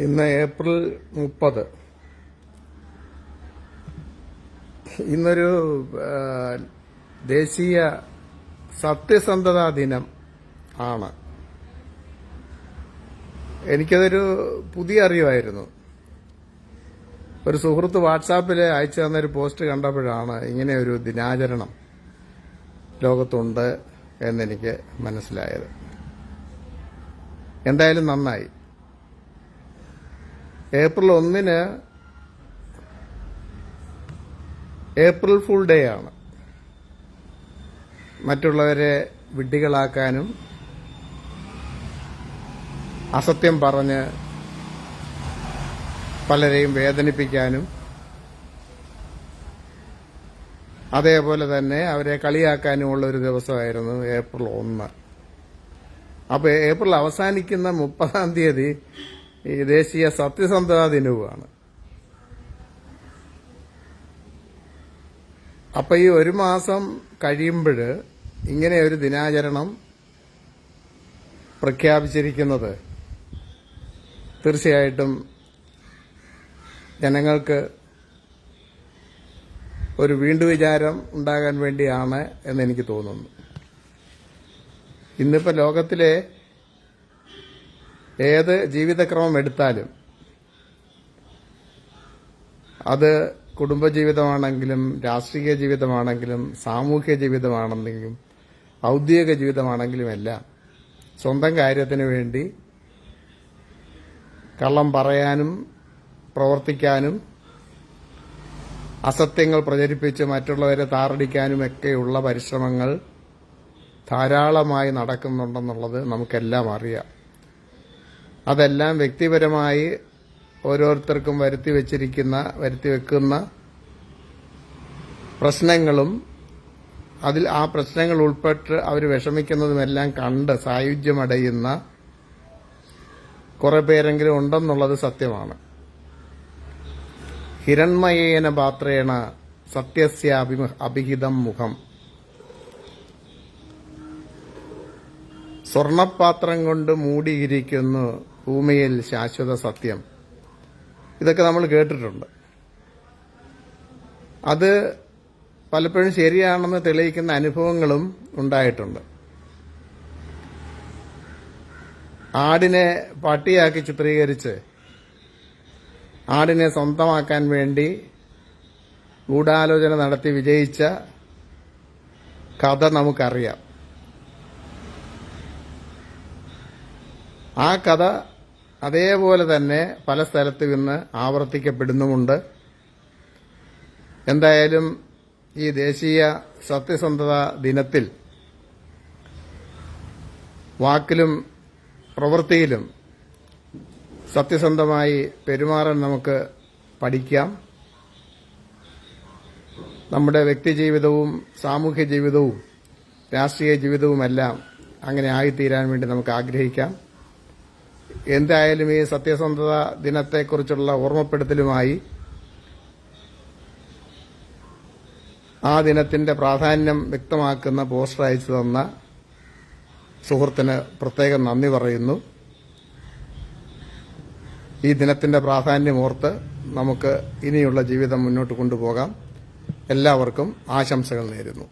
ഇന്ന് ഏപ്രിൽ 30. ഇന്നൊരു ദേശീയ സത്യസന്ധതാ ദിനം ആണ്. എനിക്കതൊരു പുതിയ അറിവായിരുന്നു. ഒരു സുഹൃത്ത് വാട്സാപ്പിൽ അയച്ചു തന്നൊരു പോസ്റ്റ് കണ്ടപ്പോഴാണ് ഇങ്ങനെ ഒരു ദിനാചരണം ലോകത്തുണ്ട് എന്നെനിക്ക് മനസ്സിലായത്. എന്തായാലും നന്നായി. ഏപ്രിൽ 1 ഏപ്രിൽ ഫുൾ ഡേ ആണ്. മറ്റുള്ളവരെ വിഡ്ഢികളാക്കാനും അസത്യം പറഞ്ഞ് പലരെയും വേദനിപ്പിക്കാനും അതേപോലെ തന്നെ അവരെ കളിയാക്കാനുമുള്ള ഒരു ദിവസമായിരുന്നു ഏപ്രിൽ 1. അപ്പോൾ ഏപ്രിൽ അവസാനിക്കുന്ന 30-ാം തീയതി ഈ ദേശീയ സത്യസന്ധതാ ദിനവുമാണ്. അപ്പൊ ഈ ഒരു മാസം കഴിയുമ്പോൾ ഇങ്ങനെ ഒരു ദിനാചരണം പ്രഖ്യാപിച്ചിരിക്കുന്നത് തീർച്ചയായിട്ടും ജനങ്ങൾക്ക് ഒരു വീണ്ടും വിചാരം ഉണ്ടാകാൻ വേണ്ടിയാണ് എന്നെനിക്ക് തോന്നുന്നു. ഇന്നിപ്പോൾ ലോകത്തിലെ ഏത് ജീവിതക്രമം എടുത്താലും അത് കുടുംബജീവിതമാണെങ്കിലും രാഷ്ട്രീയ ജീവിതമാണെങ്കിലും സാമൂഹ്യ ജീവിതമാണെങ്കിലും ഔദ്യോഗിക ജീവിതമാണെങ്കിലും എല്ലാം സ്വന്തം കാര്യത്തിന് വേണ്ടി കള്ളം പറയാനും പ്രവർത്തിക്കാനും അസത്യങ്ങൾ പ്രചരിപ്പിച്ച് മറ്റുള്ളവരെ താറടിക്കാനുമൊക്കെയുള്ള പരിശ്രമങ്ങൾ ധാരാളമായി നടക്കുന്നുണ്ടെന്നുള്ളത് നമുക്കെല്ലാം അറിയാം. അതെല്ലാം വ്യക്തിപരമായി ഓരോരുത്തർക്കും വരുത്തിവെക്കുന്ന പ്രശ്നങ്ങളും അതിൽ ആ പ്രശ്നങ്ങൾ ഉൾപ്പെട്ട് അവർ വിഷമിക്കുന്നതുമെല്ലാം കണ്ട് സായുജ്യമടയുന്ന കുറെ പേരെങ്കിലും ഉണ്ടെന്നുള്ളത് സത്യമാണ്. ഹിരൺമയേന പാത്രേണ സത്യസ്യ അഭിഹിതം മുഖം. സ്വർണപാത്രം കൊണ്ട് മൂടിയിരിക്കുന്നു ഭൂമിയിൽ ശാശ്വത സത്യം. ഇതൊക്കെ നമ്മൾ കേട്ടിട്ടുണ്ട്. അത് പലപ്പോഴും ശരിയാണെന്ന് തെളിയിക്കുന്ന അനുഭവങ്ങളും ഉണ്ടായിട്ടുണ്ട്. ആടിനെ പട്ടിയാക്കി ചിത്രീകരിച്ച് ആടിനെ സ്വന്തമാക്കാൻ വേണ്ടി ഗൂഢാലോചന നടത്തി വിജയിച്ച കഥ നമുക്കറിയാം. ആ കഥ അതേപോലെ തന്നെ പല സ്ഥലത്തും ഇന്ന് ആവർത്തിക്കപ്പെടുന്നുമുണ്ട്. എന്തായാലും ഈ ദേശീയ സത്യസന്ധതാ ദിനത്തിൽ വാക്കിലും പ്രവൃത്തിയിലും സത്യസന്ധമായി പെരുമാറാൻ നമുക്ക് പഠിക്കാം. നമ്മുടെ വ്യക്തിജീവിതവും സാമൂഹ്യ ജീവിതവും രാഷ്ട്രീയ ജീവിതവുമെല്ലാം അങ്ങനെ ആയിത്തീരാൻ വേണ്ടി നമുക്ക് ആഗ്രഹിക്കാം. എന്തായാലും ഈ സത്യസന്ധതാ ദിനത്തെക്കുറിച്ചുള്ള ഓർമ്മപ്പെടുത്തലുമായി ആ ദിനത്തിന്റെ പ്രാധാന്യം വ്യക്തമാക്കുന്ന പോസ്റ്റർ അയച്ചു തന്ന സുഹൃത്തിന് പ്രത്യേകം നന്ദി പറയുന്നു. ഈ ദിനത്തിന്റെ പ്രാധാന്യം ഓർത്ത് നമുക്ക് ഇനിയുള്ള ജീവിതം മുന്നോട്ട് കൊണ്ടുപോകാം. എല്ലാവർക്കും ആശംസകൾ നേരുന്നു.